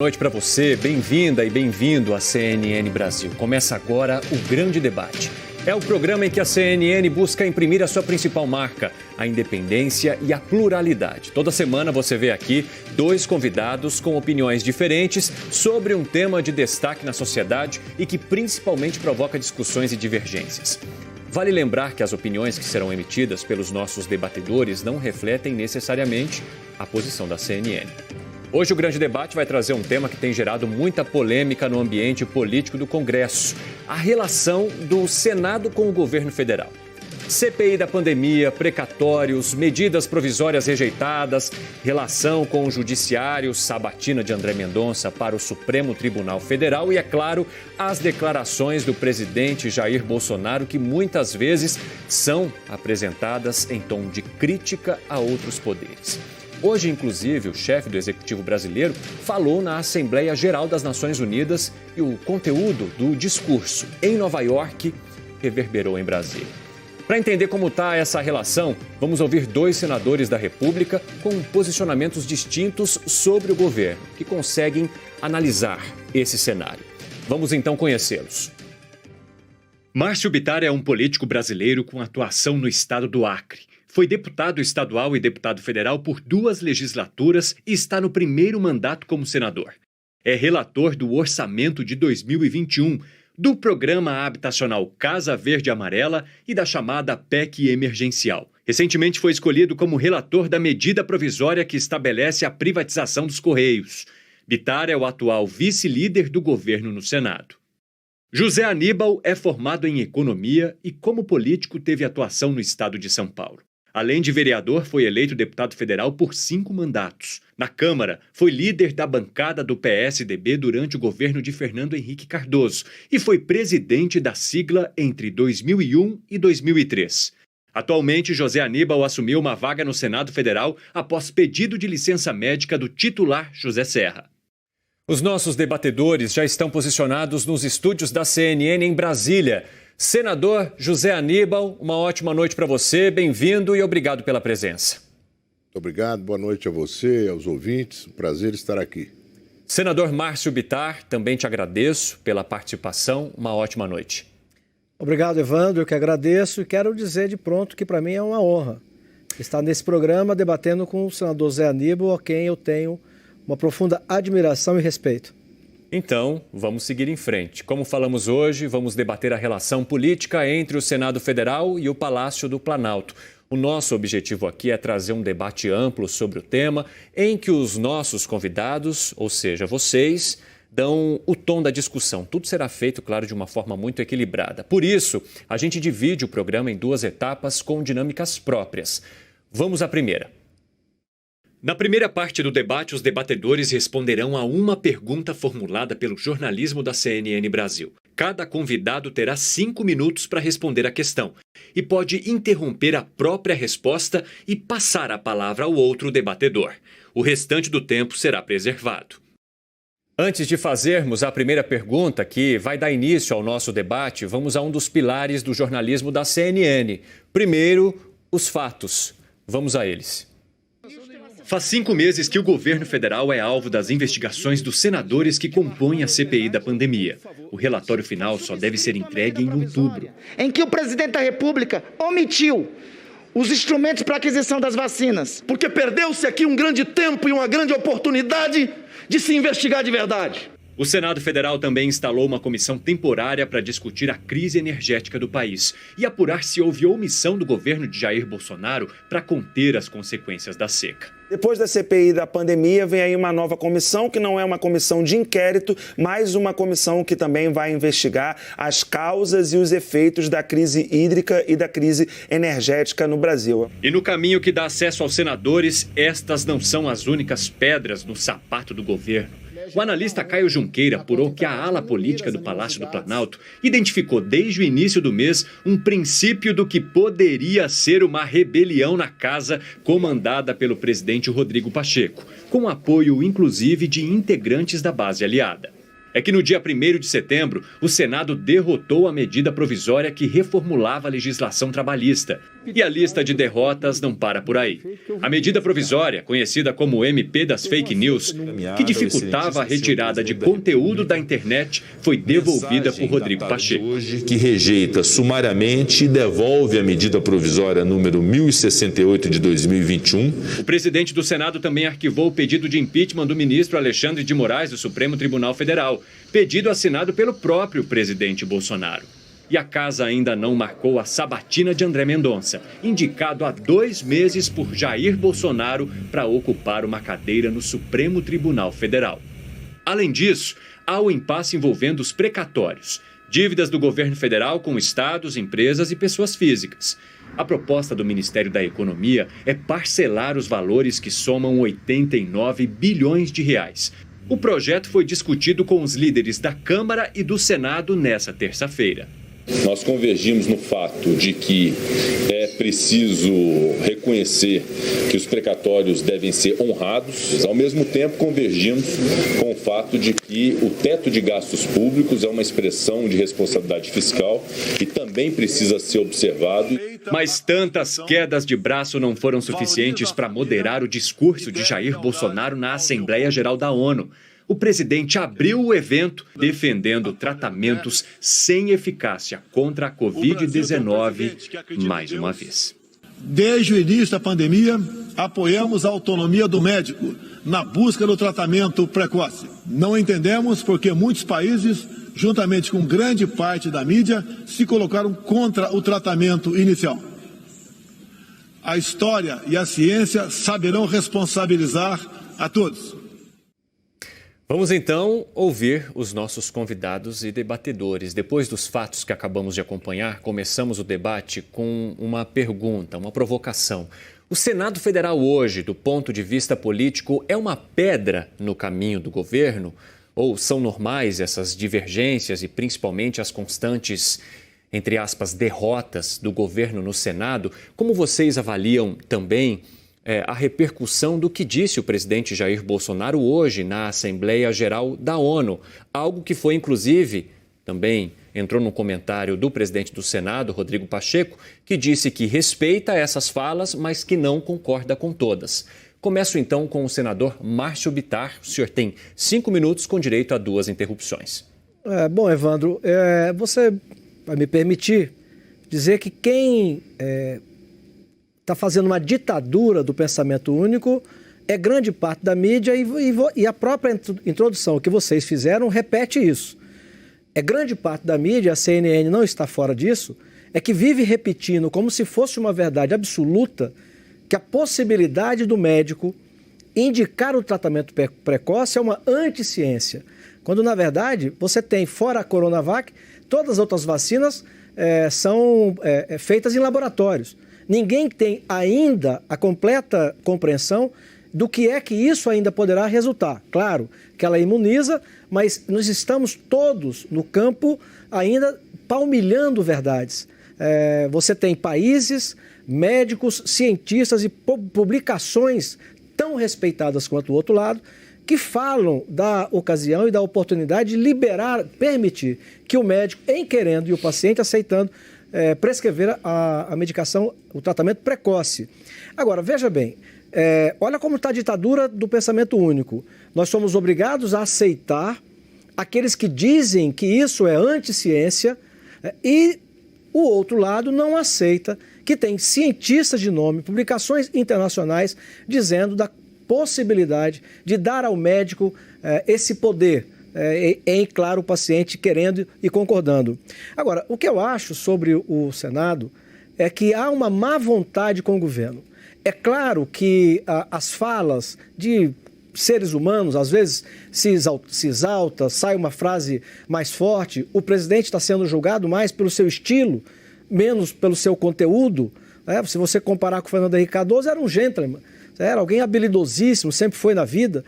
Boa noite para você, bem-vinda e bem-vindo à CNN Brasil. Começa agora o Grande Debate. É o programa em que a CNN busca imprimir a sua principal marca, a independência e a pluralidade. Toda semana você vê aqui dois convidados com opiniões diferentes sobre um tema de destaque na sociedade e que principalmente provoca discussões e divergências. Vale lembrar que as opiniões que serão emitidas pelos nossos debatedores não refletem necessariamente a posição da CNN. Hoje o Grande Debate vai trazer um tema que tem gerado muita polêmica no ambiente político do Congresso: a relação do Senado com o governo federal. CPI da pandemia, precatórios, medidas provisórias rejeitadas, relação com o Judiciário, sabatina de André Mendonça para o Supremo Tribunal Federal e, é claro, as declarações do presidente Jair Bolsonaro, que muitas vezes são apresentadas em tom de crítica a outros poderes. Hoje, inclusive, o chefe do Executivo brasileiro falou na Assembleia Geral das Nações Unidas e o conteúdo do discurso em Nova York reverberou em Brasília. Para entender como está essa relação, vamos ouvir dois senadores da República com posicionamentos distintos sobre o governo, que conseguem analisar esse cenário. Vamos então conhecê-los. Márcio Bittar é um político brasileiro com atuação no estado do Acre. Foi deputado estadual e deputado federal por 2 legislaturas e está no primeiro mandato como senador. É relator do Orçamento de 2021, do Programa Habitacional Casa Verde Amarela e da chamada PEC Emergencial. Recentemente foi escolhido como relator da medida provisória que estabelece a privatização dos Correios. Bittar é o atual vice-líder do governo no Senado. José Aníbal é formado em economia e, como político, teve atuação no estado de São Paulo. Além de vereador, foi eleito deputado federal por 5 mandatos. Na Câmara, foi líder da bancada do PSDB durante o governo de Fernando Henrique Cardoso e foi presidente da sigla entre 2001 e 2003. Atualmente, José Aníbal assumiu uma vaga no Senado Federal após pedido de licença médica do titular José Serra. Os nossos debatedores já estão posicionados nos estúdios da CNN em Brasília. Senador José Aníbal, uma ótima noite para você, bem-vindo e obrigado pela presença. Muito obrigado, boa noite a você e aos ouvintes, um prazer estar aqui. Senador Márcio Bittar, também te agradeço pela participação, uma ótima noite. Obrigado, Evandro, eu que agradeço e quero dizer de pronto que para mim é uma honra estar nesse programa debatendo com o senador José Aníbal, a quem eu tenho uma profunda admiração e respeito. Então, vamos seguir em frente. Como falamos hoje, vamos debater a relação política entre o Senado Federal e o Palácio do Planalto. O nosso objetivo aqui é trazer um debate amplo sobre o tema, em que os nossos convidados, ou seja, vocês, dão o tom da discussão. Tudo será feito, claro, de uma forma muito equilibrada. Por isso, a gente divide o programa em 2 etapas com dinâmicas próprias. Vamos à primeira. Na primeira parte do debate, os debatedores responderão a uma pergunta formulada pelo jornalismo da CNN Brasil. Cada convidado terá 5 minutos para responder a questão e pode interromper a própria resposta e passar a palavra ao outro debatedor. O restante do tempo será preservado. Antes de fazermos a primeira pergunta, que vai dar início ao nosso debate, vamos a um dos pilares do jornalismo da CNN. Primeiro, os fatos. Vamos a eles. Faz 5 meses que o governo federal é alvo das investigações dos senadores que compõem a CPI da pandemia. O relatório final só deve ser entregue em outubro. Em que o presidente da República omitiu os instrumentos para aquisição das vacinas. Porque perdeu-se aqui um grande tempo e uma grande oportunidade de se investigar de verdade. O Senado Federal também instalou uma comissão temporária para discutir a crise energética do país e apurar se houve omissão do governo de Jair Bolsonaro para conter as consequências da seca. Depois da CPI da pandemia, vem aí uma nova comissão, que não é uma comissão de inquérito, mas uma comissão que também vai investigar as causas e os efeitos da crise hídrica e da crise energética no Brasil. E no caminho que dá acesso aos senadores, estas não são as únicas pedras no sapato do governo. O analista Caio Junqueira apurou que a ala política do Palácio do Planalto identificou desde o início do mês um princípio do que poderia ser uma rebelião na casa comandada pelo presidente Rodrigo Pacheco, com apoio inclusive de integrantes da base aliada. É que no dia 1º de setembro, o Senado derrotou a medida provisória que reformulava a legislação trabalhista. E a lista de derrotas não para por aí. A medida provisória, conhecida como MP das Fake News, que dificultava a retirada de conteúdo da internet, foi devolvida por Rodrigo Pacheco. Hoje, que rejeita sumariamente e devolve a medida provisória número 1068 de 2021. O presidente do Senado também arquivou o pedido de impeachment do ministro Alexandre de Moraes do Supremo Tribunal Federal, pedido assinado pelo próprio presidente Bolsonaro. E a casa ainda não marcou a sabatina de André Mendonça, indicado há 2 meses por Jair Bolsonaro para ocupar uma cadeira no Supremo Tribunal Federal. Além disso, há o impasse envolvendo os precatórios, dívidas do governo federal com estados, empresas e pessoas físicas. A proposta do Ministério da Economia é parcelar os valores que somam 89 bilhões de reais. O projeto foi discutido com os líderes da Câmara e do Senado nessa terça-feira. Nós convergimos no fato de que é preciso reconhecer que os precatórios devem ser honrados. Ao mesmo tempo, convergimos com o fato de que o teto de gastos públicos é uma expressão de responsabilidade fiscal e também precisa ser observado. Mas tantas quedas de braço não foram suficientes para moderar o discurso de Jair Bolsonaro na Assembleia Geral da ONU. O presidente abriu o evento defendendo tratamentos sem eficácia contra a Covid-19 mais uma vez. Desde o início da pandemia, apoiamos a autonomia do médico na busca do tratamento precoce. Não entendemos porque muitos países, juntamente com grande parte da mídia, se colocaram contra o tratamento inicial. A história e a ciência saberão responsabilizar a todos. Vamos então ouvir os nossos convidados e debatedores. Depois dos fatos que acabamos de acompanhar, começamos o debate com uma pergunta, uma provocação. O Senado Federal hoje, do ponto de vista político, é uma pedra no caminho do governo? Ou são normais essas divergências e principalmente as constantes, entre aspas, derrotas do governo no Senado? Como vocês avaliam também a repercussão do que disse o presidente Jair Bolsonaro hoje na Assembleia Geral da ONU? Algo que foi, inclusive, também entrou no comentário do presidente do Senado, Rodrigo Pacheco, que disse que respeita essas falas, mas que não concorda com todas. Começo então com o senador Márcio Bittar. O senhor tem 5 minutos com direito a 2 interrupções. Bom, Evandro, você vai me permitir dizer que quem está fazendo uma ditadura do pensamento único é grande parte da mídia e a própria introdução que vocês fizeram repete isso. É grande parte da mídia, a CNN não está fora disso, é que vive repetindo como se fosse uma verdade absoluta que a possibilidade do médico indicar o tratamento precoce é uma anticiência, quando na verdade você tem, fora a Coronavac, todas as outras vacinas são feitas em laboratórios. Ninguém tem ainda a completa compreensão do que é que isso ainda poderá resultar. Claro que ela imuniza, mas nós estamos todos no campo ainda palmilhando verdades. Você tem países, médicos, cientistas e publicações tão respeitadas quanto o outro lado que falam da ocasião e da oportunidade de liberar, permitir que o médico, em querendo, e o paciente aceitando, prescrever a medicação, o tratamento precoce. Agora, veja bem, olha como está a ditadura do pensamento único. Nós somos obrigados a aceitar aqueles que dizem que isso é anticiência e o outro lado não aceita que tem cientistas de nome, publicações internacionais dizendo da possibilidade de dar ao médico esse poder, claro, o paciente querendo e concordando. Agora, o que eu acho sobre o Senado é que há uma má vontade com o governo. É claro que as falas de seres humanos, às vezes, se exalta, sai uma frase mais forte, o presidente está sendo julgado mais pelo seu estilo, menos pelo seu conteúdo. Se você comparar com o Fernando Henrique Cardoso, era um gentleman, era alguém habilidosíssimo, sempre foi na vida,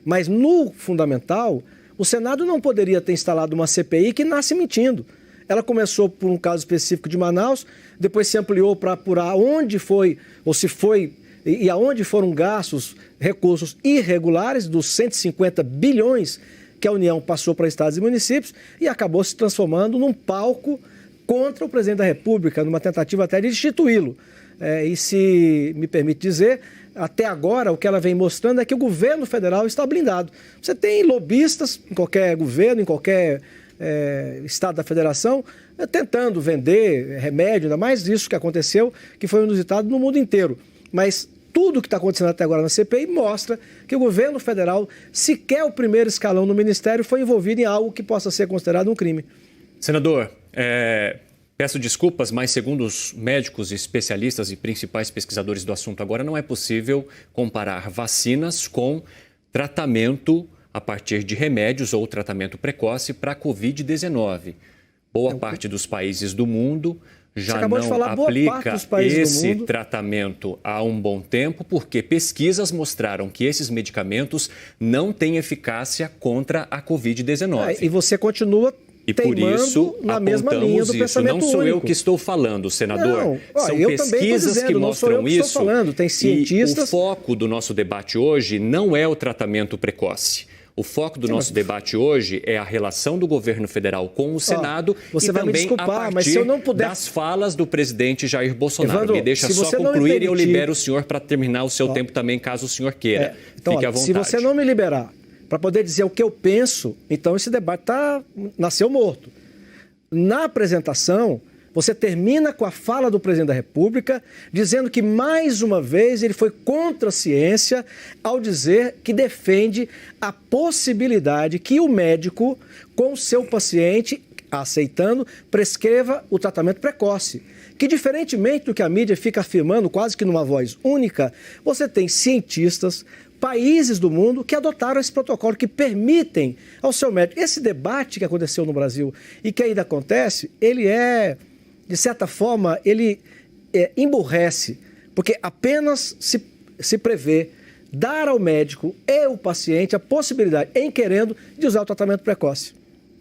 mas no fundamental, o Senado não poderia ter instalado uma CPI que nasce mentindo. Ela começou por um caso específico de Manaus, depois se ampliou para apurar onde foi, ou se foi, e aonde foram gastos recursos irregulares dos 150 bilhões que a União passou para estados e municípios e acabou se transformando num palco contra o presidente da República, numa tentativa até de destituí-lo. E se me permite dizer, até agora o que ela vem mostrando é que o governo federal está blindado. Você tem lobistas em qualquer governo, em qualquer estado da federação, tentando vender remédio, ainda mais isso que aconteceu, que foi inusitado no mundo inteiro. Mas tudo que está acontecendo até agora na CPI mostra que o governo federal, sequer o primeiro escalão no ministério, foi envolvido em algo que possa ser considerado um crime. Senador, peço desculpas, mas segundo os médicos, especialistas e principais pesquisadores do assunto agora, não é possível comparar vacinas com tratamento a partir de remédios ou tratamento precoce para a Covid-19. Boa parte dos países do mundo já não aplica esse tratamento há um bom tempo, porque pesquisas mostraram que esses medicamentos não têm eficácia contra a Covid-19. E você continua por isso na mesma linha do pensamento único. Não sou eu único. Que estou falando, senador. Não, são eu pesquisas dizendo, que mostram isso. Estou falando. Tem cientistas. E o foco do nosso debate hoje não é o tratamento precoce. O foco do nosso debate hoje é a relação do governo federal com o Senado e também a partir das falas do presidente Jair Bolsonaro. Evandro, me deixa só concluir e eu libero o senhor para terminar o seu tempo também, caso o senhor queira. Fique à vontade. Se você não me liberar para poder dizer o que eu penso, então esse debate nasceu morto. Na apresentação, você termina com a fala do presidente da República, dizendo que, mais uma vez, ele foi contra a ciência ao dizer que defende a possibilidade que o médico, com o seu paciente, aceitando, prescreva o tratamento precoce. Que, diferentemente do que a mídia fica afirmando, quase que numa voz única, você tem cientistas, países do mundo que adotaram esse protocolo, que permitem ao seu médico. Esse debate que aconteceu no Brasil e que ainda acontece, ele de certa forma, ele emburrece, porque apenas se prevê dar ao médico e ao paciente a possibilidade, em querendo, de usar o tratamento precoce.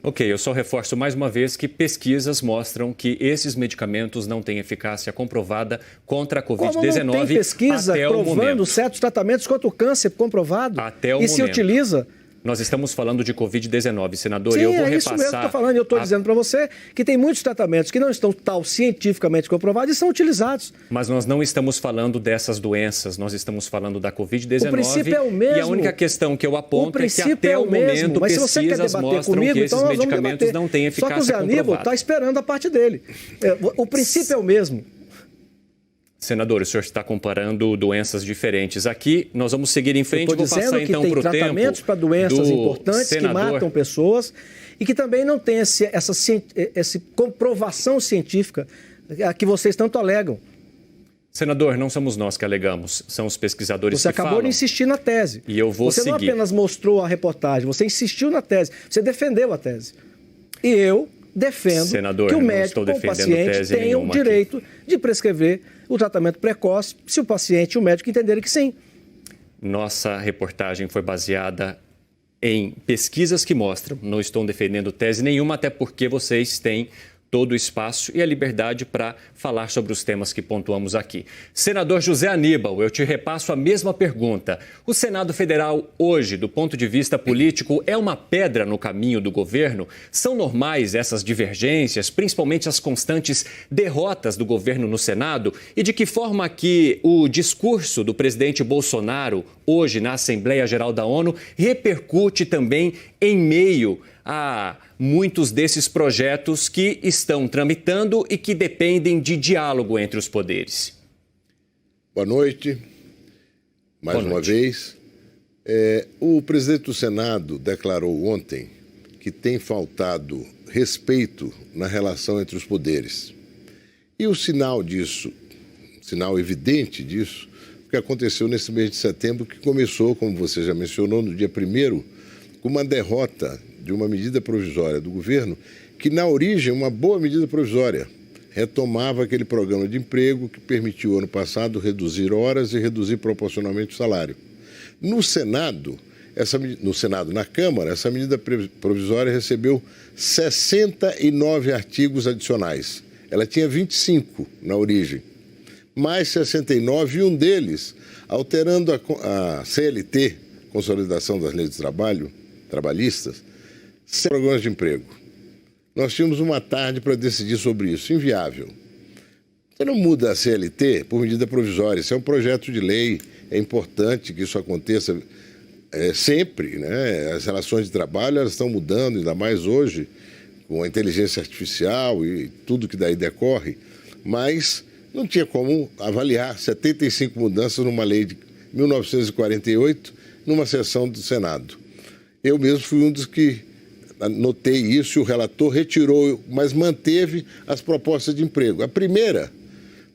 Ok, eu só reforço mais uma vez que pesquisas mostram que esses medicamentos não têm eficácia comprovada contra a Covid-19 Como não tem pesquisa provando certos tratamentos contra o câncer comprovado até o momento. Se utiliza. Nós estamos falando de Covid-19, senador, Sim, e eu vou repassar... isso mesmo que eu estou falando. Eu estou dizendo para você que tem muitos tratamentos que não estão cientificamente comprovados e são utilizados. Mas nós não estamos falando dessas doenças, nós estamos falando da Covid-19. O princípio é o mesmo. E a única questão que eu aponto é que até o momento pesquisas mostram que esses medicamentos não têm eficácia comprovada. Só que o Zé Aníbal está esperando a parte dele. O princípio é o mesmo. Senador, o senhor está comparando doenças diferentes. Aqui, nós vamos seguir em frente. Vou passar então para o tempo. Tem tratamentos para doenças importantes que matam pessoas e que também não tem essa comprovação científica a que vocês tanto alegam. Senador, não somos nós que alegamos, são os pesquisadores que falam. Você acabou de insistir na tese. E eu vou seguir. Você não apenas mostrou a reportagem, você insistiu na tese, você defendeu a tese. E eu defendo Senador, que o médico ou o paciente tenham o direito de prescrever o tratamento precoce, se o paciente e o médico entenderem que sim. Nossa reportagem foi baseada em pesquisas que mostram, não estou defendendo tese nenhuma, até porque vocês têm todo o espaço e a liberdade para falar sobre os temas que pontuamos aqui. Senador José Aníbal, eu te repasso a mesma pergunta. O Senado Federal hoje, do ponto de vista político, é uma pedra no caminho do governo? São normais essas divergências, principalmente as constantes derrotas do governo no Senado? E de que forma que o discurso do presidente Bolsonaro hoje na Assembleia Geral da ONU repercute também em meio a muitos desses projetos que estão tramitando e que dependem de diálogo entre os poderes? Boa noite. Mais uma vez. O presidente do Senado declarou ontem que tem faltado respeito na relação entre os poderes. E o sinal disso, sinal evidente disso, o que aconteceu nesse mês de setembro, que começou, como você já mencionou, no dia 1º, com uma derrota de uma medida provisória do governo, que na origem uma boa medida provisória, retomava aquele programa de emprego que permitiu ano passado reduzir horas e reduzir proporcionalmente o salário. No Senado, na Câmara, essa medida provisória recebeu 69 artigos adicionais. Ela tinha 25 na origem, mais 69 e um deles, alterando a CLT, Consolidação das Leis de Trabalho, trabalhistas, 100 programas de emprego. Nós tínhamos uma tarde para decidir sobre isso. Inviável. Você não muda a CLT por medida provisória. Isso é um projeto de lei. É importante que isso aconteça sempre, né? As relações de trabalho elas estão mudando, ainda mais hoje, com a inteligência artificial e tudo que daí decorre. Mas não tinha como avaliar 75 mudanças numa lei de 1948, numa sessão do Senado. Eu mesmo fui um dos que notei isso e o relator retirou, mas manteve as propostas de emprego. A primeira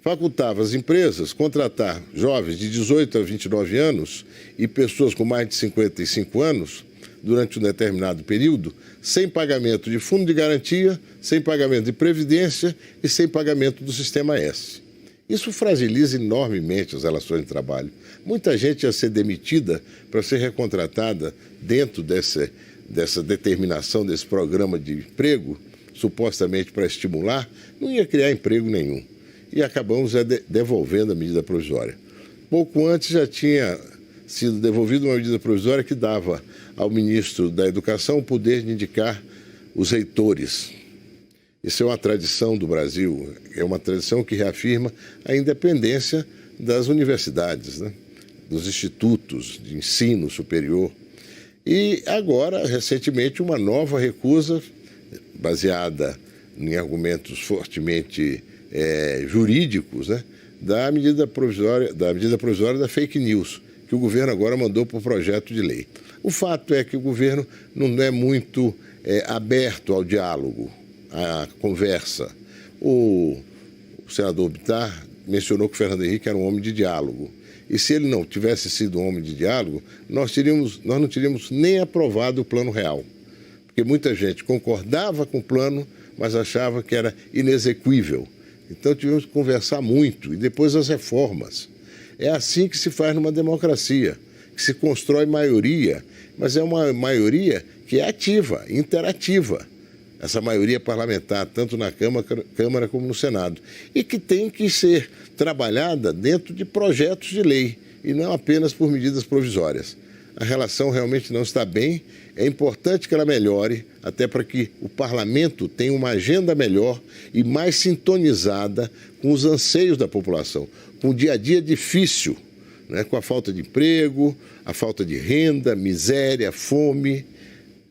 facultava as empresas contratar jovens de 18 a 29 anos e pessoas com mais de 55 anos durante um determinado período, sem pagamento de fundo de garantia, sem pagamento de previdência e sem pagamento do Sistema S. Isso fragiliza enormemente as relações de trabalho. Muita gente ia ser demitida para ser recontratada dentro dessa determinação desse programa de emprego, supostamente para estimular, não ia criar emprego nenhum. E acabamos devolvendo a medida provisória. Pouco antes já tinha sido devolvida uma medida provisória que dava ao ministro da Educação o poder de indicar os reitores. Isso é uma tradição do Brasil, é uma tradição que reafirma a independência das universidades, né? Dos institutos de ensino superior. E agora, recentemente, uma nova recusa, baseada em argumentos fortemente jurídicos, né? da medida provisória da fake news, que o governo agora mandou por projeto de lei. O fato é que o governo não é muito aberto ao diálogo, à conversa. O senador Bittar mencionou que o Fernando Henrique era um homem de diálogo. E se ele não tivesse sido um homem de diálogo, nós não teríamos nem aprovado o Plano Real. Porque muita gente concordava com o plano, mas achava que era inexequível. Então tivemos que conversar muito. E depois as reformas. É assim que se faz numa democracia, que se constrói maioria, mas é uma maioria que é ativa, interativa. Essa maioria parlamentar, tanto na Câmara como no Senado. E que tem que ser trabalhada dentro de projetos de lei e não apenas por medidas provisórias. A relação realmente não está bem, é importante que ela melhore, até para que o parlamento tenha uma agenda melhor e mais sintonizada com os anseios da população, com o dia a dia difícil, né? Com a falta de emprego, a falta de renda, miséria, fome,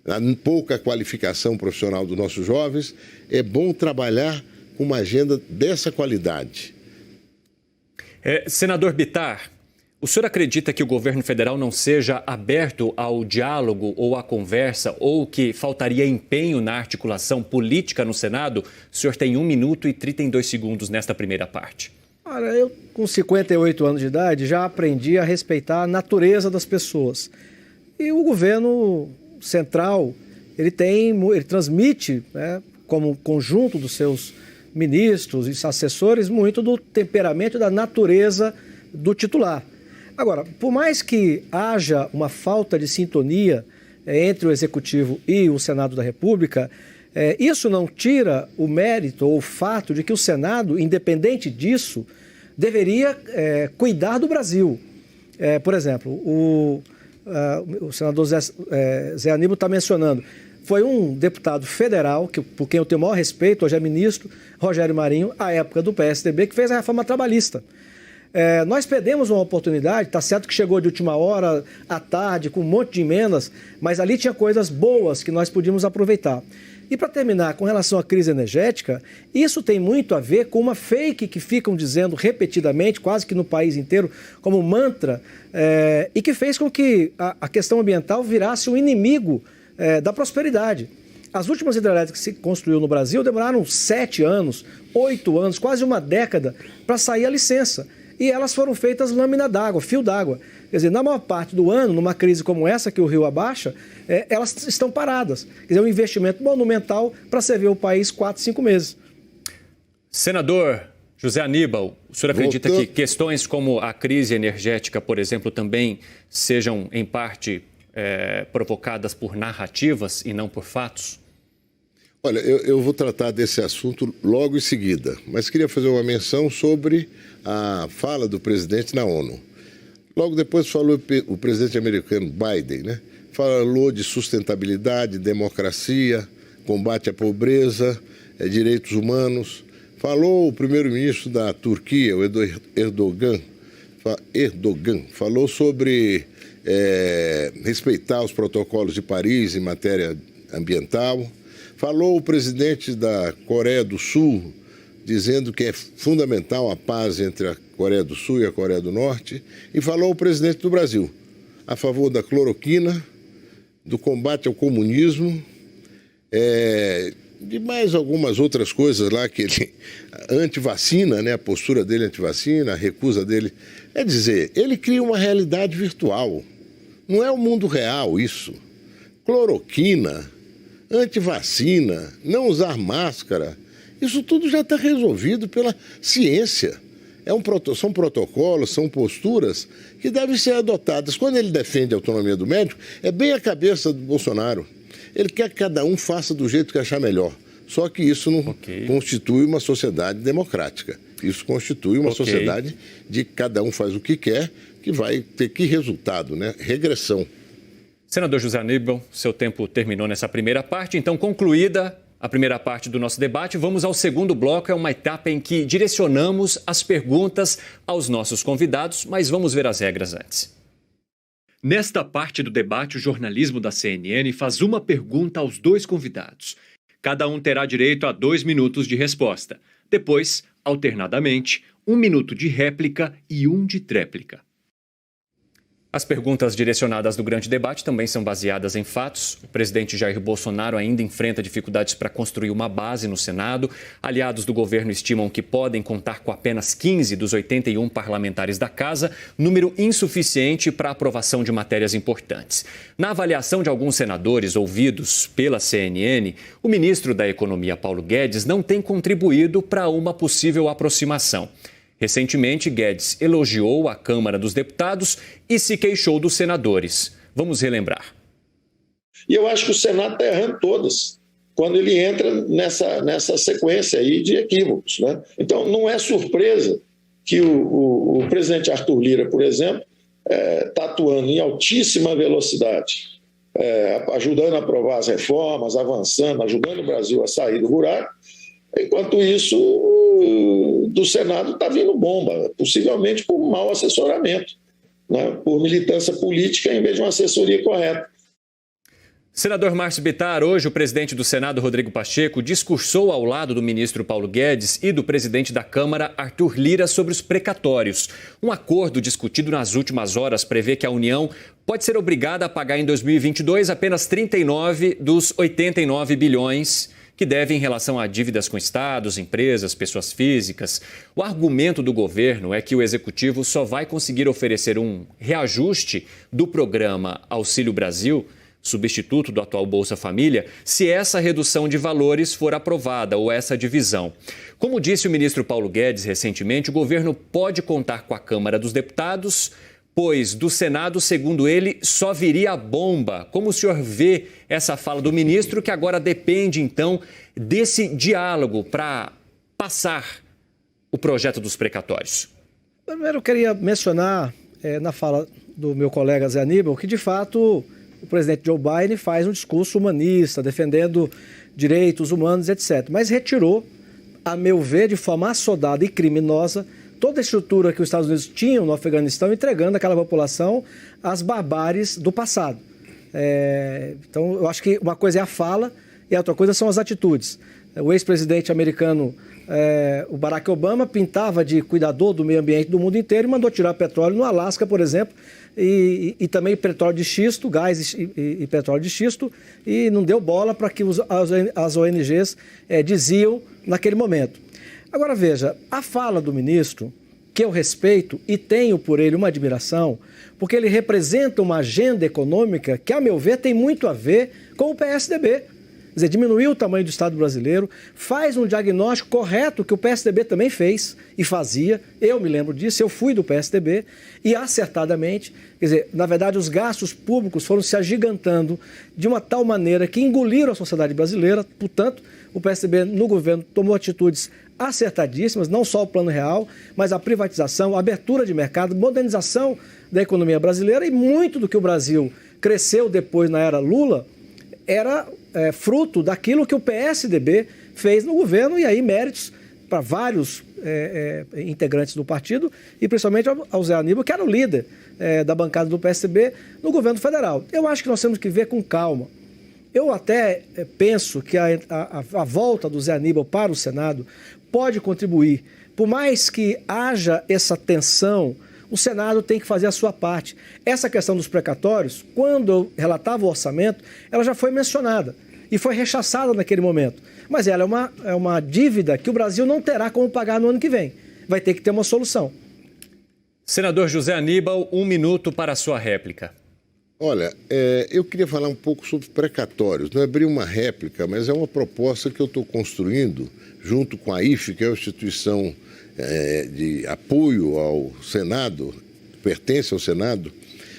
a pouca qualificação profissional dos nossos jovens. É bom trabalhar com uma agenda dessa qualidade. Senador Bittar, o senhor acredita que o governo federal não seja aberto ao diálogo ou à conversa, ou que faltaria empenho na articulação política no Senado? O senhor tem 1 minuto e 32 segundos nesta primeira parte. Olha, eu com 58 anos de idade já aprendi a respeitar a natureza das pessoas. E o governo central, ele transmite, né, como conjunto dos seus ministros e assessores, muito do temperamento e da natureza do titular. Agora, por mais que haja uma falta de sintonia entre o Executivo e o Senado da República, isso não tira o mérito ou o fato de que o Senado, independente disso, deveria cuidar do Brasil. Por exemplo, o senador Zé Aníbal está mencionando, foi um deputado federal, por quem eu tenho o maior respeito, hoje é ministro, Rogério Marinho, à época do PSDB, que fez a reforma trabalhista. Nós perdemos uma oportunidade, está certo que chegou de última hora, à tarde, com um monte de emendas, mas ali tinha coisas boas que nós podíamos aproveitar. E para terminar, com relação à crise energética, isso tem muito a ver com uma fake que ficam dizendo repetidamente, quase que no país inteiro, como mantra, e que fez com que a questão ambiental virasse um inimigo da prosperidade. As últimas hidrelétricas que se construiu no Brasil demoraram 7 anos, 8 anos, quase uma década para sair a licença. E elas foram feitas lâmina d'água, fio d'água. Quer dizer, na maior parte do ano, numa crise como essa que o rio abaixa, elas estão paradas. Quer dizer, um investimento monumental para servir o país 4, 5 meses. Senador José Aníbal, o senhor acredita que questões como a crise energética, por exemplo, também sejam, em parte, provocadas por narrativas e não por fatos? Olha, eu vou tratar desse assunto logo em seguida, mas queria fazer uma menção sobre a fala do presidente na ONU. Logo depois falou o presidente americano Biden, né? Falou de sustentabilidade, democracia, combate à pobreza, direitos humanos. Falou o primeiro-ministro da Turquia, o Erdogan, falou sobre respeitar os protocolos de Paris em matéria ambiental. Falou o presidente da Coreia do Sul, dizendo que é fundamental a paz entre a Coreia do Sul e a Coreia do Norte. E falou o presidente do Brasil, a favor da cloroquina, do combate ao comunismo, de mais algumas outras coisas lá, que ele, antivacina, né, a postura dele antivacina, a recusa dele. É dizer, ele cria uma realidade virtual. Não é o mundo real isso. Cloroquina, antivacina, não usar máscara, isso tudo já está resolvido pela ciência. São protocolos, são posturas que devem ser adotadas. Quando ele defende a autonomia do médico, é bem a cabeça do Bolsonaro. Ele quer que cada um faça do jeito que achar melhor. Só que isso não constitui uma sociedade democrática. Isso constitui uma sociedade de cada um faz o que quer, que vai ter que resultado, né? Regressão. Senador José Aníbal, seu tempo terminou nessa primeira parte, então concluída a primeira parte do nosso debate, vamos ao segundo bloco, é uma etapa em que direcionamos as perguntas aos nossos convidados, mas vamos ver as regras antes. Nesta parte do debate, o jornalismo da CNN faz uma pergunta aos dois convidados. Cada um terá direito a 2 minutos de resposta. Depois, alternadamente, 1 minuto de réplica e 1 de tréplica. As perguntas direcionadas do grande debate também são baseadas em fatos. O presidente Jair Bolsonaro ainda enfrenta dificuldades para construir uma base no Senado. Aliados do governo estimam que podem contar com apenas 15 dos 81 parlamentares da casa, número insuficiente para a aprovação de matérias importantes. Na avaliação de alguns senadores ouvidos pela CNN, o ministro da Economia, Paulo Guedes, não tem contribuído para uma possível aproximação. Recentemente, Guedes elogiou a Câmara dos Deputados e se queixou dos senadores. Vamos relembrar. E eu acho que o Senado está errando todas, quando ele entra nessa sequência aí de equívocos, né? Então, não é surpresa que o presidente Arthur Lira, por exemplo, está atuando em altíssima velocidade, ajudando a aprovar as reformas, avançando, ajudando o Brasil a sair do buraco. Enquanto isso, do Senado está vindo bomba, possivelmente por mau assessoramento, né? Por militância política em vez de uma assessoria correta. Senador Márcio Bittar, hoje o presidente do Senado, Rodrigo Pacheco, discursou ao lado do ministro Paulo Guedes e do presidente da Câmara, Arthur Lira, sobre os precatórios. Um acordo discutido nas últimas horas prevê que a União pode ser obrigada a pagar em 2022 apenas 39 dos 89 bilhões que deve em relação a dívidas com estados, empresas, pessoas físicas. O argumento do governo é que o executivo só vai conseguir oferecer um reajuste do programa Auxílio Brasil, substituto do atual Bolsa Família, se essa redução de valores for aprovada ou essa divisão. Como disse o ministro Paulo Guedes recentemente, o governo pode contar com a Câmara dos Deputados, pois do Senado, segundo ele, só viria a bomba. Como o senhor vê essa fala do ministro, que agora depende, então, desse diálogo para passar o projeto dos precatórios? Primeiro, eu queria mencionar, na fala do meu colega Zé Aníbal, que, de fato, o presidente Joe Biden faz um discurso humanista, defendendo direitos humanos, etc. Mas retirou, a meu ver, de forma assodada e criminosa, toda a estrutura que os Estados Unidos tinham no Afeganistão, entregando aquela população às barbáries do passado. Então, eu acho que uma coisa é a fala e a outra coisa são as atitudes. O ex-presidente americano, o Barack Obama, pintava de cuidador do meio ambiente do mundo inteiro e mandou tirar petróleo no Alasca, por exemplo, e também petróleo de xisto, gás e petróleo de xisto, e não deu bola para que as ONGs diziam naquele momento. Agora, veja, a fala do ministro, que eu respeito e tenho por ele uma admiração, porque ele representa uma agenda econômica que, a meu ver, tem muito a ver com o PSDB. Quer dizer, diminuiu o tamanho do Estado brasileiro, faz um diagnóstico correto que o PSDB também fez e fazia. Eu me lembro disso, eu fui do PSDB e acertadamente, quer dizer, na verdade os gastos públicos foram se agigantando de uma tal maneira que engoliram a sociedade brasileira. Portanto, o PSDB no governo tomou atitudes acertadíssimas, não só o Plano Real, mas a privatização, a abertura de mercado, modernização da economia brasileira, e muito do que o Brasil cresceu depois na era Lula era fruto daquilo que o PSDB fez no governo, e aí méritos para vários integrantes do partido, e principalmente ao Zé Aníbal, que era o líder da bancada do PSDB no governo federal. Eu acho que nós temos que ver com calma. Eu até penso que a volta do Zé Aníbal para o Senado pode contribuir. Por mais que haja essa tensão, o Senado tem que fazer a sua parte. Essa questão dos precatórios, quando eu relatava o orçamento, ela já foi mencionada e foi rechaçada naquele momento. Mas ela é uma dívida que o Brasil não terá como pagar no ano que vem. Vai ter que ter uma solução. Senador José Aníbal, 1 minuto para a sua réplica. Olha, eu queria falar um pouco sobre precatórios. Não é abrir uma réplica, mas é uma proposta que eu estou construindo junto com a IFE, que é a instituição de apoio ao Senado, pertence ao Senado.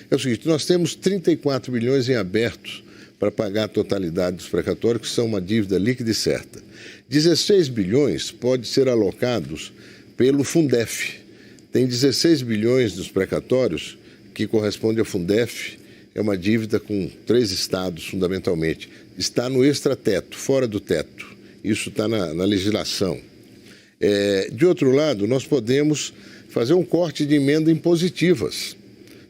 É o seguinte, nós temos 34 bilhões em abertos para pagar a totalidade dos precatórios, que são uma dívida líquida e certa. 16 bilhões podem ser alocados pelo Fundef. Tem 16 bilhões dos precatórios que corresponde ao Fundef. É uma dívida com 3 estados, fundamentalmente. Está no extrateto, fora do teto. Isso está na legislação. De outro lado, nós podemos fazer um corte de emenda impositivas.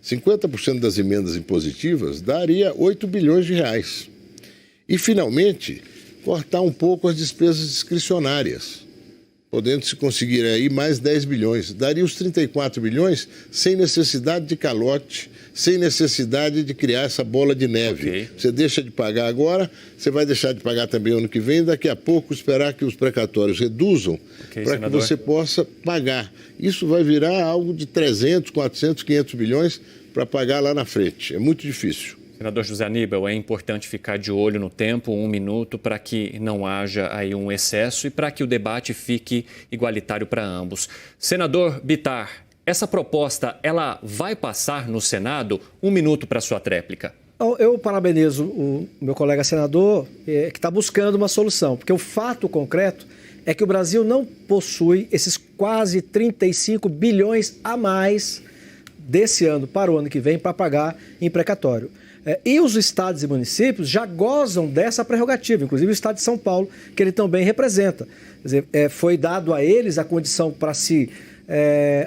50% das emendas impositivas daria 8 bilhões de reais. E, finalmente, cortar um pouco as despesas discricionárias, podendo-se conseguir aí mais 10 bilhões. Daria os 34 bilhões sem necessidade de calote, sem necessidade de criar essa bola de neve. Okay. Você deixa de pagar agora, você vai deixar de pagar também ano que vem, daqui a pouco esperar que os precatórios reduzam para que você possa pagar. Isso vai virar algo de 300, 400, 500 bilhões para pagar lá na frente. É muito difícil. Senador José Aníbal, é importante ficar de olho no tempo, 1 minuto, para que não haja aí um excesso e para que o debate fique igualitário para ambos. Senador Bittar, essa proposta, ela vai passar no Senado? 1 minuto para a sua tréplica. Eu parabenizo o meu colega senador que está buscando uma solução, porque o fato concreto é que o Brasil não possui esses quase 35 bilhões a mais desse ano para o ano que vem para pagar em precatório. E os estados e municípios já gozam dessa prerrogativa, inclusive o estado de São Paulo, que ele também representa. Quer dizer, foi dado a eles a condição para se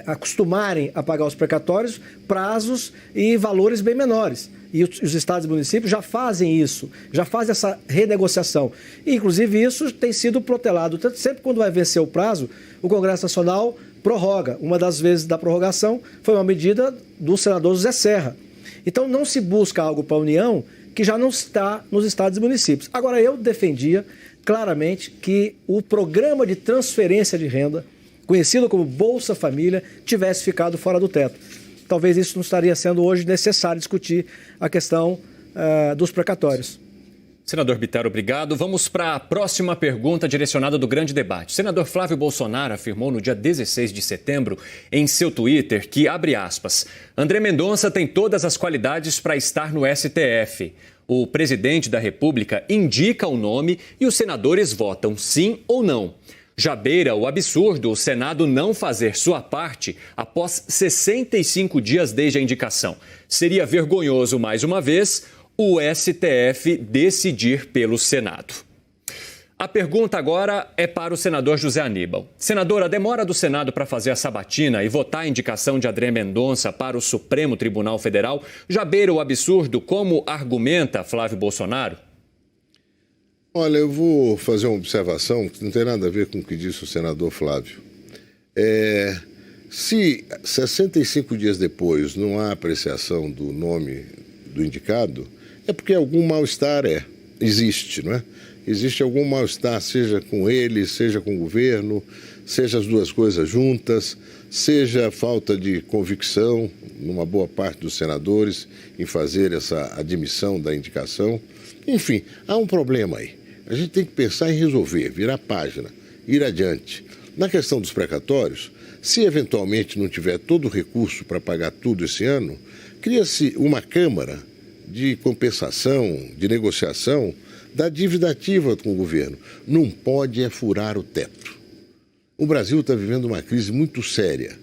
acostumarem a pagar os precatórios, prazos e valores bem menores. E os estados e municípios já fazem isso, já fazem essa renegociação. E, inclusive, isso tem sido protelado. Tanto sempre quando vai vencer o prazo, o Congresso Nacional prorroga. Uma das vezes da prorrogação foi uma medida do senador José Serra. Então, não se busca algo para a União que já não está nos estados e municípios. Agora, eu defendia claramente que o programa de transferência de renda, conhecido como Bolsa Família, tivesse ficado fora do teto. Talvez isso não estaria sendo hoje necessário discutir a questão dos precatórios. Senador Bittar, obrigado. Vamos para a próxima pergunta direcionada do grande debate. O senador Flávio Bolsonaro afirmou no dia 16 de setembro em seu Twitter que, abre aspas, André Mendonça tem todas as qualidades para estar no STF. O presidente da República indica o nome e os senadores votam sim ou não. Já beira o absurdo o Senado não fazer sua parte após 65 dias desde a indicação. Seria vergonhoso, mais uma vez, o STF decidir pelo Senado. A pergunta agora é para o senador José Aníbal. Senador, a demora do Senado para fazer a sabatina e votar a indicação de André Mendonça para o Supremo Tribunal Federal já beira o absurdo, como argumenta Flávio Bolsonaro? Olha, eu vou fazer uma observação que não tem nada a ver com o que disse o senador Flávio. Se 65 dias depois não há apreciação do nome do indicado, é porque algum mal-estar existe, não é? Existe algum mal-estar, seja com ele, seja com o governo, seja as duas coisas juntas, seja falta de convicção numa boa parte dos senadores em fazer essa admissão da indicação. Enfim, há um problema aí. A gente tem que pensar em resolver, virar página, ir adiante. Na questão dos precatórios, se eventualmente não tiver todo o recurso para pagar tudo esse ano, cria-se uma Câmara de compensação, de negociação da dívida ativa com o governo. Não pode furar o teto. O Brasil está vivendo uma crise muito séria.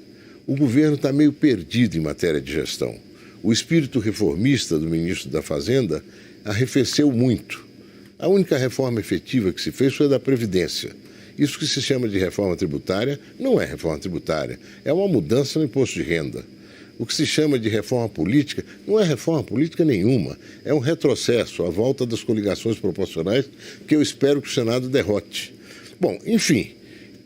O governo está meio perdido em matéria de gestão. O espírito reformista do ministro da Fazenda arrefeceu muito. A única reforma efetiva que se fez foi a da Previdência. Isso que se chama de reforma tributária não é reforma tributária, é uma mudança no imposto de renda. O que se chama de reforma política não é reforma política nenhuma, é um retrocesso, a volta das coligações proporcionais que eu espero que o Senado derrote. Bom, enfim,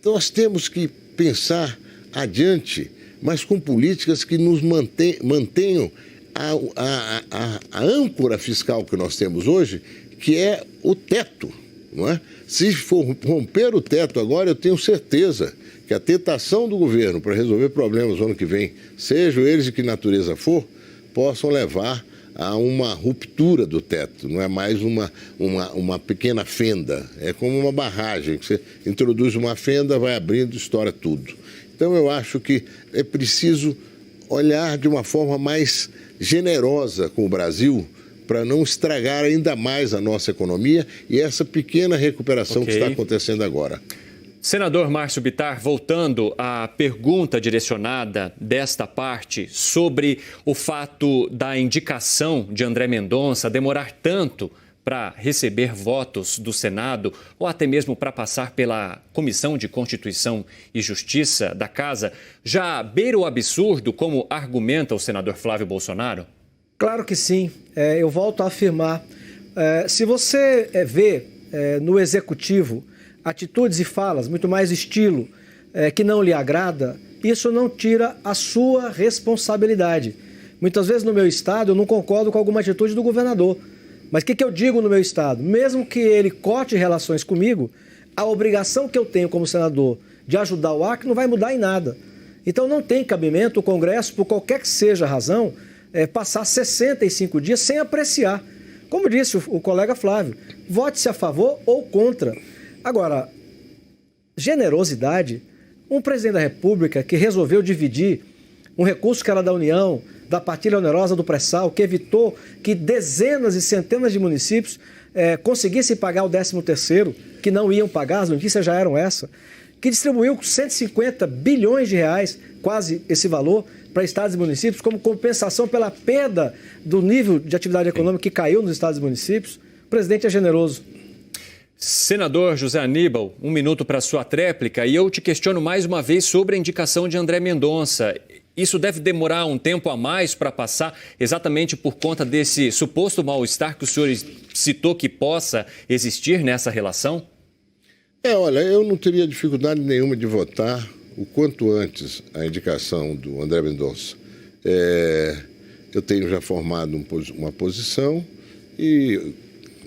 nós temos que pensar adiante, mas com políticas que nos mantenham a âncora fiscal que nós temos hoje, que é o teto, não é? Se for romper o teto agora, eu tenho certeza que a tentação do governo para resolver problemas no ano que vem, sejam eles de que natureza for, possam levar a uma ruptura do teto. Não é mais uma pequena fenda, é como uma barragem, que você introduz uma fenda, vai abrindo e estoura tudo. Então eu acho que é preciso olhar de uma forma mais generosa com o Brasil para não estragar ainda mais a nossa economia e essa pequena recuperação que está acontecendo agora. Senador Márcio Bittar, voltando à pergunta direcionada desta parte sobre o fato da indicação de André Mendonça demorar tanto para receber votos do Senado ou até mesmo para passar pela Comissão de Constituição e Justiça da Casa, já beira o absurdo, como argumenta o senador Flávio Bolsonaro? Claro que sim. Eu volto a afirmar. Se você vê no Executivo atitudes e falas, muito mais estilo, que não lhe agrada, isso não tira a sua responsabilidade. Muitas vezes no meu estado eu não concordo com alguma atitude do governador. Mas o que eu digo no meu estado? Mesmo que ele corte relações comigo, a obrigação que eu tenho como senador de ajudar o Acre não vai mudar em nada. Então não tem cabimento o Congresso, por qualquer que seja a razão, passar 65 dias sem apreciar. Como disse o colega Flávio, vote-se a favor ou contra. Agora, generosidade, um presidente da República que resolveu dividir um recurso que era da União, da partilha onerosa do pré-sal, que evitou que dezenas e centenas de municípios conseguissem pagar o 13º, que não iam pagar, as notícias já eram essa, que distribuiu 150 bilhões de reais, quase esse valor, para estados e municípios, como compensação pela perda do nível de atividade econômica que caiu nos estados e municípios. O presidente é generoso. Senador José Aníbal, 1 minuto para a sua tréplica, e eu te questiono mais uma vez sobre a indicação de André Mendonça. Isso deve demorar um tempo a mais para passar, exatamente por conta desse suposto mal-estar que o senhor citou que possa existir nessa relação? Olha, eu não teria dificuldade nenhuma de votar o quanto antes a indicação do André Mendonça. Eu tenho já formado uma posição e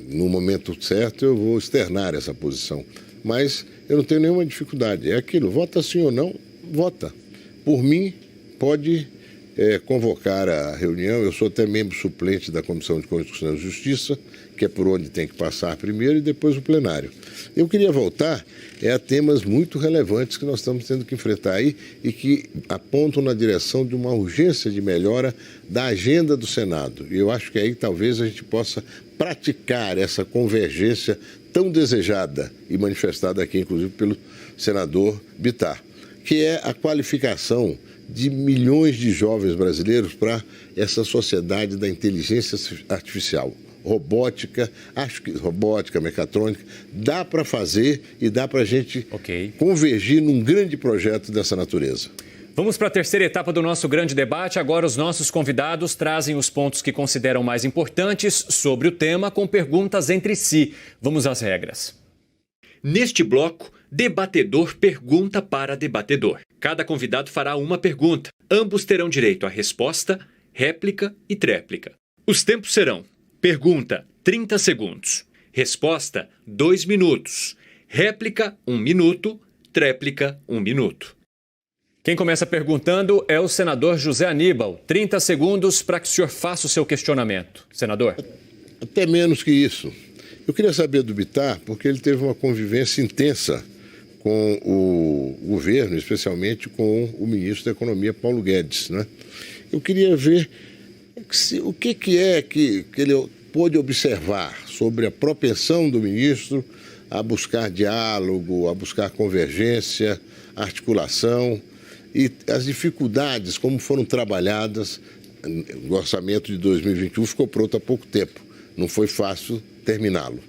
no momento certo eu vou externar essa posição. Mas eu não tenho nenhuma dificuldade. É aquilo, vota sim ou não, vota. Por mim, pode convocar a reunião. Eu sou até membro suplente da Comissão de Constituição e Justiça, que é por onde tem que passar primeiro e depois o plenário. Eu queria voltar a temas muito relevantes que nós estamos tendo que enfrentar aí e que apontam na direção de uma urgência de melhora da agenda do Senado. E eu acho que aí talvez a gente possa praticar essa convergência tão desejada e manifestada aqui, inclusive, pelo senador Bittar, que é a qualificação de milhões de jovens brasileiros para essa sociedade da inteligência artificial. Robótica, acho que robótica, mecatrônica, dá para fazer e dá para a gente convergir num grande projeto dessa natureza. Vamos para a terceira etapa do nosso grande debate. Agora os nossos convidados trazem os pontos que consideram mais importantes sobre o tema com perguntas entre si. Vamos às regras. Neste bloco, debatedor pergunta para debatedor. Cada convidado fará uma pergunta. Ambos terão direito à resposta, réplica e tréplica. Os tempos serão: pergunta, 30 segundos. Resposta, 2 minutos. Réplica, 1 minuto. Tréplica, 1 minuto. Quem começa perguntando é o senador José Aníbal. 30 segundos para que o senhor faça o seu questionamento. Senador. Até menos que isso. Eu queria saber do Bittar, porque ele teve uma convivência intensa com o governo, especialmente com o ministro da Economia, Paulo Guedes, né? Eu queria ver o que é que ele pôde observar sobre a propensão do ministro a buscar diálogo, a buscar convergência, articulação e as dificuldades, como foram trabalhadas. O orçamento de 2021 ficou pronto há pouco tempo. Não foi fácil terminá-lo.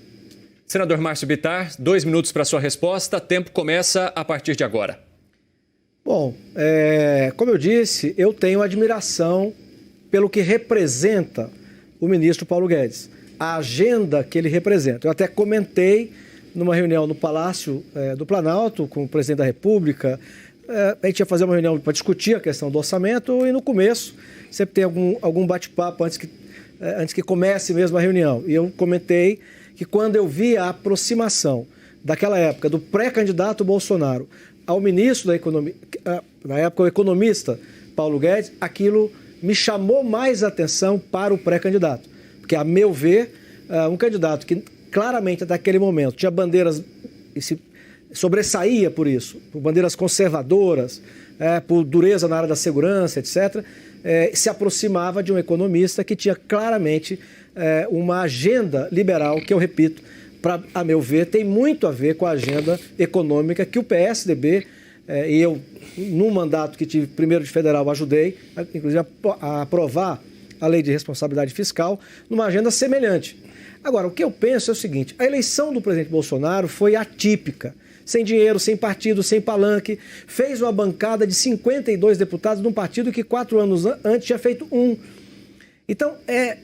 Senador Márcio Bittar, 2 minutos para sua resposta. Tempo começa a partir de agora. Bom, como eu disse, eu tenho admiração pelo que representa o ministro Paulo Guedes, a agenda que ele representa. Eu até comentei numa reunião no Palácio do Planalto com o presidente da República. A gente ia fazer uma reunião para discutir a questão do orçamento e no começo sempre tem algum bate-papo antes que comece mesmo a reunião. E eu comentei que quando eu vi a aproximação daquela época do pré-candidato Bolsonaro ao ministro da Economia, na época o economista Paulo Guedes, aquilo me chamou mais atenção para o pré-candidato. Porque, a meu ver, um candidato que claramente até aquele momento tinha bandeiras e se sobressaía por isso, por bandeiras conservadoras, por dureza na área da segurança, etc., se aproximava de um economista que tinha claramente uma agenda liberal, que eu repito, a meu ver, tem muito a ver com a agenda econômica que o PSDB, e eu, no mandato que tive primeiro de federal, ajudei, inclusive, a aprovar a lei de responsabilidade fiscal, numa agenda semelhante. Agora, o que eu penso é o seguinte: a eleição do presidente Bolsonaro foi atípica, sem dinheiro, sem partido, sem palanque, fez uma bancada de 52 deputados num partido que 4 anos antes tinha feito 1. Então,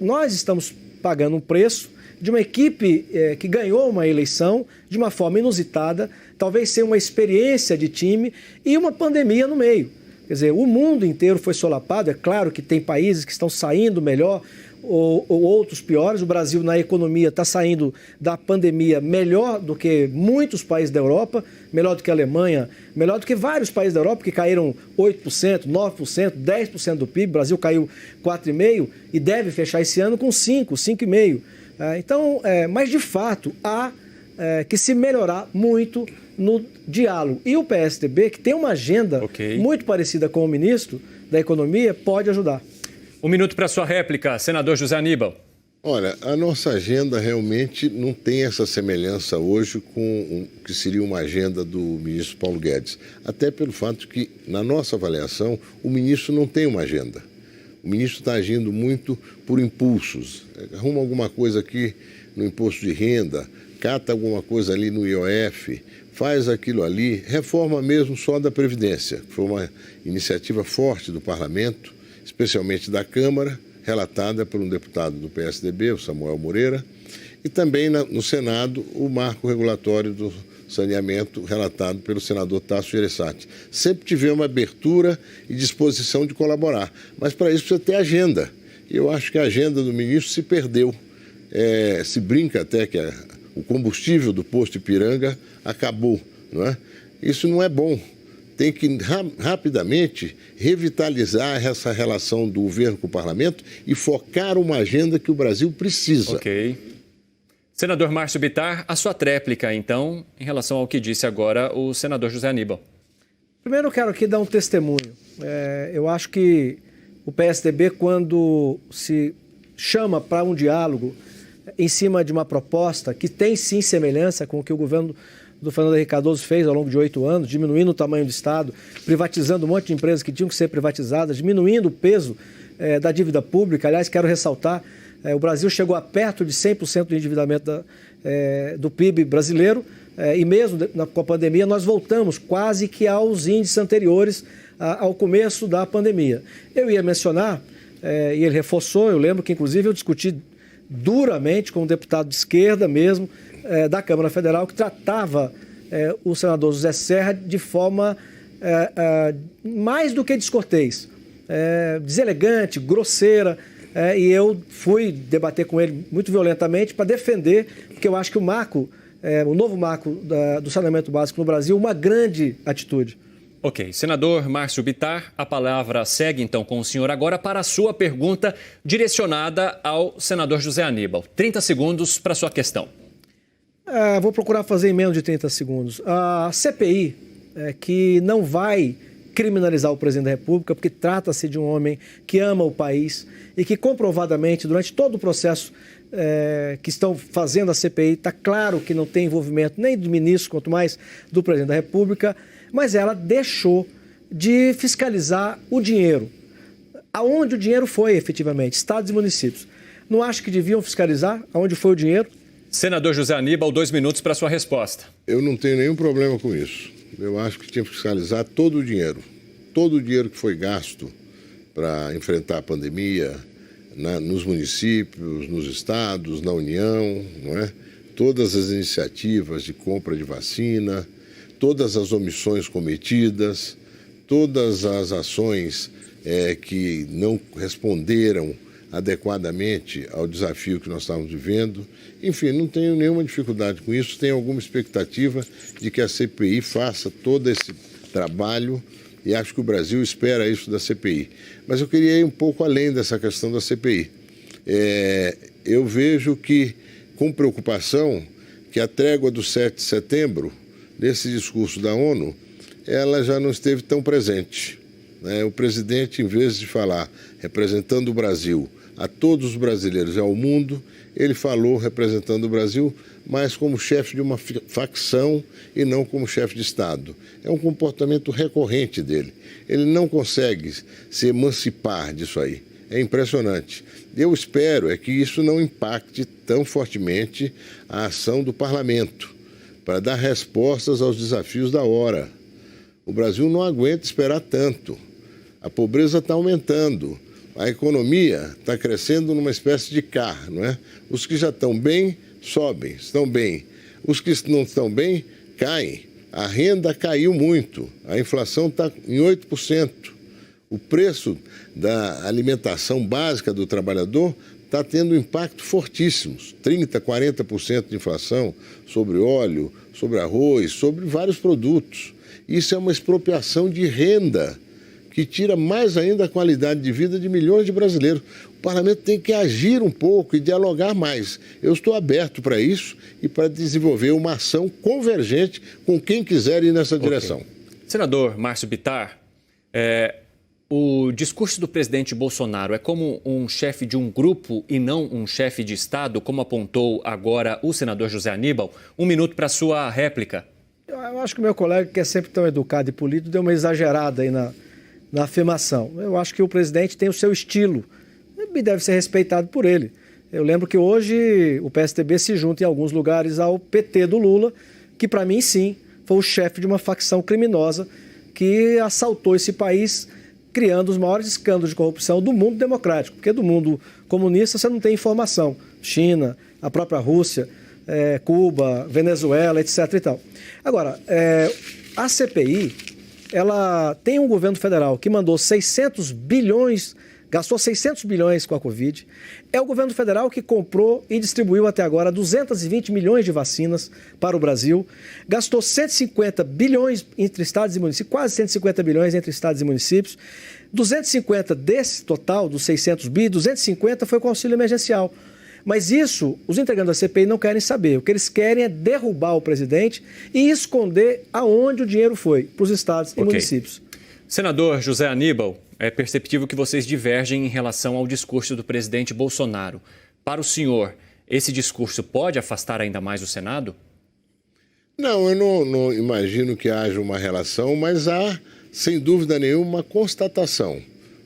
nós estamos pagando um preço de uma equipe que ganhou uma eleição de uma forma inusitada, talvez sem uma experiência de time e uma pandemia no meio. Quer dizer, o mundo inteiro foi solapado. É claro que tem países que estão saindo melhor ou outros piores. O Brasil, na economia, está saindo da pandemia melhor do que muitos países da Europa, melhor do que a Alemanha, melhor do que vários países da Europa que caíram 8%, 9%, 10% do PIB. O Brasil caiu 4,5% e deve fechar esse ano com 5%, 5,5%. Então, mas de fato, há que se melhorar muito no diálogo. E o PSDB, que tem uma agenda muito parecida com o ministro da Economia, pode ajudar. 1 minuto para sua réplica, senador José Aníbal. Olha, a nossa agenda realmente não tem essa semelhança hoje com o que seria uma agenda do ministro Paulo Guedes. Até pelo fato que, na nossa avaliação, o ministro não tem uma agenda. O ministro está agindo muito por impulsos. Arruma alguma coisa aqui no imposto de renda, cata alguma coisa ali no IOF, faz aquilo ali, reforma mesmo só da Previdência. Foi uma iniciativa forte do Parlamento, especialmente da Câmara, relatada por um deputado do PSDB, o Samuel Moreira, e também no Senado o marco regulatório do saneamento relatado pelo senador Tasso Gereissati. Sempre tivemos abertura e disposição de colaborar, mas para isso precisa ter agenda. E eu acho que a agenda do ministro se perdeu. Se brinca até que o combustível do posto Ipiranga acabou, não é? Isso não é bom. Tem que rapidamente revitalizar essa relação do governo com o parlamento e focar uma agenda que o Brasil precisa. Ok. Senador Márcio Bittar, a sua tréplica, então, em relação ao que disse agora o senador José Aníbal. Primeiro eu quero aqui dar um testemunho. Eu acho que o PSDB, quando se chama para um diálogo em cima de uma proposta que tem sim semelhança com o que o governo do Fernando Henrique Cardoso fez ao longo de 8 anos, diminuindo o tamanho do Estado, privatizando um monte de empresas que tinham que ser privatizadas, diminuindo o peso da dívida pública. Aliás, quero ressaltar, o Brasil chegou a perto de 100% do endividamento do PIB brasileiro, e mesmo com a pandemia nós voltamos quase que aos índices anteriores ao começo da pandemia. Eu ia mencionar, e ele reforçou, eu lembro que inclusive eu discuti duramente com um deputado de esquerda mesmo, da Câmara Federal, que tratava o senador José Serra de forma mais do que descortês, deselegante, grosseira, e eu fui debater com ele muito violentamente para defender, porque eu acho que o novo marco do saneamento básico no Brasil, uma grande atitude. Ok. Senador Márcio Bittar, a palavra segue então com o senhor agora para a sua pergunta direcionada ao senador José Aníbal. 30 segundos para a sua questão. Vou procurar fazer em menos de 30 segundos. A CPI, que não vai criminalizar o presidente da República, porque trata-se de um homem que ama o país e que comprovadamente, durante todo o processo que estão fazendo a CPI, está claro que não tem envolvimento nem do ministro, quanto mais do presidente da República, mas ela deixou de fiscalizar o dinheiro. Aonde o dinheiro foi efetivamente? Estados e municípios. Não acho que deviam fiscalizar aonde foi o dinheiro? Senador José Aníbal, 2 minutos para sua resposta. Eu não tenho nenhum problema com isso. Eu acho que tinha que fiscalizar todo o dinheiro que foi gasto para enfrentar a pandemia nos municípios, nos estados, na União, não é? Todas as iniciativas de compra de vacina, todas as omissões cometidas, todas as ações que não responderam adequadamente ao desafio que nós estávamos vivendo. Enfim, não tenho nenhuma dificuldade com isso, tenho alguma expectativa de que a CPI faça todo esse trabalho e acho que o Brasil espera isso da CPI. Mas eu queria ir um pouco além dessa questão da CPI. Eu vejo que, com preocupação, que a trégua do 7 de setembro, nesse discurso da ONU, ela já não esteve tão presente. O presidente, em vez de falar representando o Brasil a todos os brasileiros e ao mundo, ele falou representando o Brasil, mas como chefe de uma facção e não como chefe de Estado. É um comportamento recorrente dele. Ele não consegue se emancipar disso aí. É impressionante. Eu espero que isso não impacte tão fortemente a ação do parlamento para dar respostas aos desafios da hora. O Brasil não aguenta esperar tanto. A pobreza está aumentando. A economia está crescendo numa espécie de carro, não é? Os que já estão bem, sobem, estão bem. Os que não estão bem, caem. A renda caiu muito. A inflação está em 8%. O preço da alimentação básica do trabalhador está tendo impacto fortíssimos. 30%, 40% de inflação sobre óleo, sobre arroz, sobre vários produtos. Isso é uma expropriação de renda que tira mais ainda a qualidade de vida de milhões de brasileiros. O parlamento tem que agir um pouco e dialogar mais. Eu estou aberto para isso e para desenvolver uma ação convergente com quem quiser ir nessa direção. Senador Márcio Bittar, o discurso do presidente Bolsonaro é como um chefe de um grupo e não um chefe de Estado, como apontou agora o senador José Aníbal? 1 minuto para a sua réplica. Eu acho que o meu colega, que é sempre tão educado e polido, deu uma exagerada aí na afirmação. Eu acho que o presidente tem o seu estilo e deve ser respeitado por ele. Eu lembro que hoje o PSDB se junta em alguns lugares ao PT do Lula, que para mim sim foi o chefe de uma facção criminosa que assaltou esse país, criando os maiores escândalos de corrupção do mundo democrático, porque do mundo comunista você não tem informação. China, a própria Rússia, Cuba, Venezuela, etc. e tal. Agora, a CPI, ela tem um governo federal que mandou 600 bilhões, gastou 600 bilhões com a Covid. É o governo federal que comprou e distribuiu até agora 220 milhões de vacinas para o Brasil. Gastou 150 bilhões entre estados e municípios, quase 150 bilhões entre estados e municípios. 250 desse total, dos 600 bi, 250 foi com auxílio emergencial. Mas isso, os integrantes da CPI não querem saber. O que eles querem é derrubar o presidente e esconder aonde o dinheiro foi, para os estados e municípios. Senador José Aníbal, é perceptível que vocês divergem em relação ao discurso do presidente Bolsonaro. Para o senhor, esse discurso pode afastar ainda mais o Senado? Não, eu não imagino que haja uma relação, mas há, sem dúvida nenhuma, uma constatação.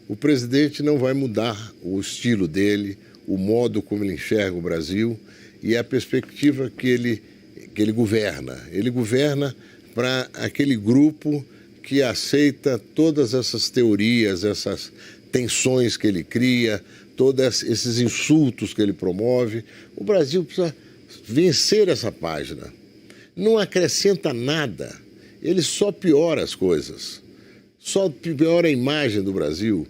O presidente não vai mudar o estilo dele, o modo como ele enxerga o Brasil e a perspectiva que ele governa. Ele governa para aquele grupo que aceita todas essas teorias, essas tensões que ele cria, todos esses insultos que ele promove. O Brasil precisa vencer essa página. Não acrescenta nada. Ele só piora as coisas. Só piora a imagem do Brasil.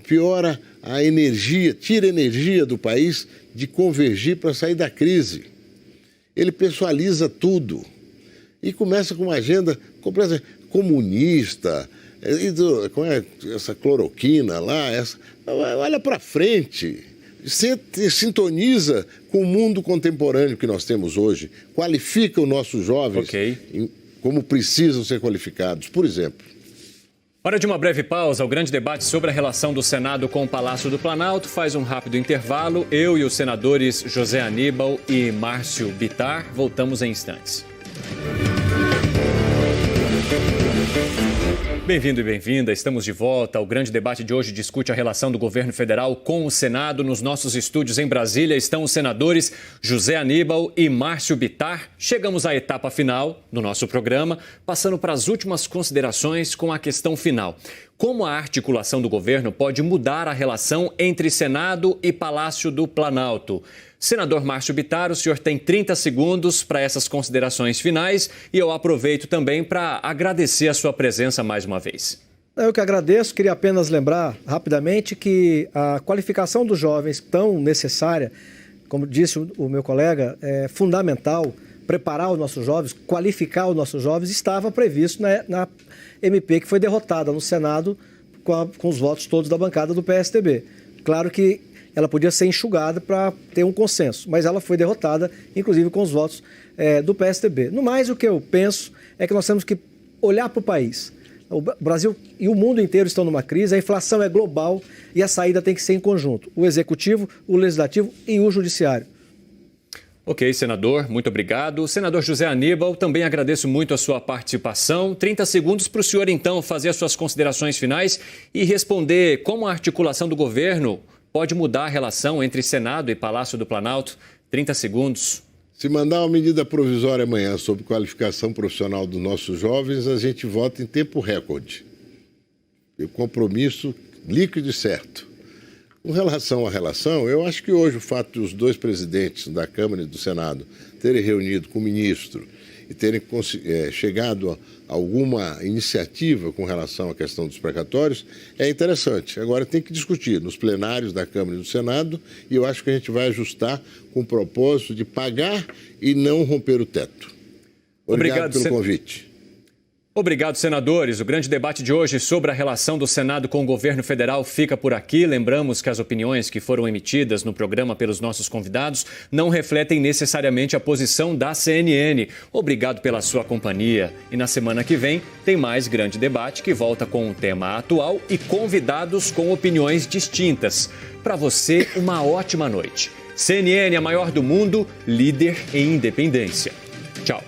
Piora a energia, tira a energia do país de convergir para sair da crise. Ele pessoaliza tudo e começa com uma agenda completamente comunista, com essa cloroquina lá, olha para frente, sintoniza com o mundo contemporâneo que nós temos hoje, qualifica os nossos jovens como precisam ser qualificados, por exemplo. Hora de uma breve pausa. O grande debate sobre a relação do Senado com o Palácio do Planalto faz um rápido intervalo. Eu e os senadores José Aníbal e Márcio Bittar voltamos em instantes. Bem-vindo e bem-vinda. Estamos de volta. O grande debate de hoje discute a relação do governo federal com o Senado. Nos nossos estúdios em Brasília estão os senadores José Aníbal e Márcio Bittar. Chegamos à etapa final do nosso programa, passando para as últimas considerações com a questão final. Como a articulação do governo pode mudar a relação entre Senado e Palácio do Planalto? Senador Márcio Bittar, o senhor tem 30 segundos para essas considerações finais e eu aproveito também para agradecer a sua presença mais uma vez. Eu que agradeço, queria apenas lembrar rapidamente que a qualificação dos jovens tão necessária, como disse o meu colega, é fundamental preparar os nossos jovens, qualificar os nossos jovens, estava previsto na MP que foi derrotada no Senado com os votos todos da bancada do PSDB. Claro que ela podia ser enxugada para ter um consenso, mas ela foi derrotada, inclusive com os votos do PSDB. No mais, o que eu penso é que nós temos que olhar para o país. O Brasil e o mundo inteiro estão numa crise, a inflação é global e a saída tem que ser em conjunto. O Executivo, o Legislativo e o Judiciário. Ok, senador, muito obrigado. Senador José Aníbal, também agradeço muito a sua participação. 30 segundos para o senhor, então, fazer as suas considerações finais e responder como a articulação do governo pode mudar a relação entre Senado e Palácio do Planalto. 30 segundos. Se mandar uma medida provisória amanhã sobre qualificação profissional dos nossos jovens, a gente vota em tempo recorde. E compromisso líquido e certo. Com relação à relação, eu acho que hoje o fato dos dois presidentes da Câmara e do Senado terem reunido com o ministro e terem chegado a alguma iniciativa com relação à questão dos precatórios é interessante. Agora tem que discutir nos plenários da Câmara e do Senado e eu acho que a gente vai ajustar com o propósito de pagar e não romper o teto. Obrigado pelo convite. Obrigado, senadores. O grande debate de hoje sobre a relação do Senado com o governo federal fica por aqui. Lembramos que as opiniões que foram emitidas no programa pelos nossos convidados não refletem necessariamente a posição da CNN. Obrigado pela sua companhia. E na semana que vem tem mais grande debate que volta com um tema atual e convidados com opiniões distintas. Para você, uma ótima noite. CNN, a maior do mundo, líder em independência. Tchau.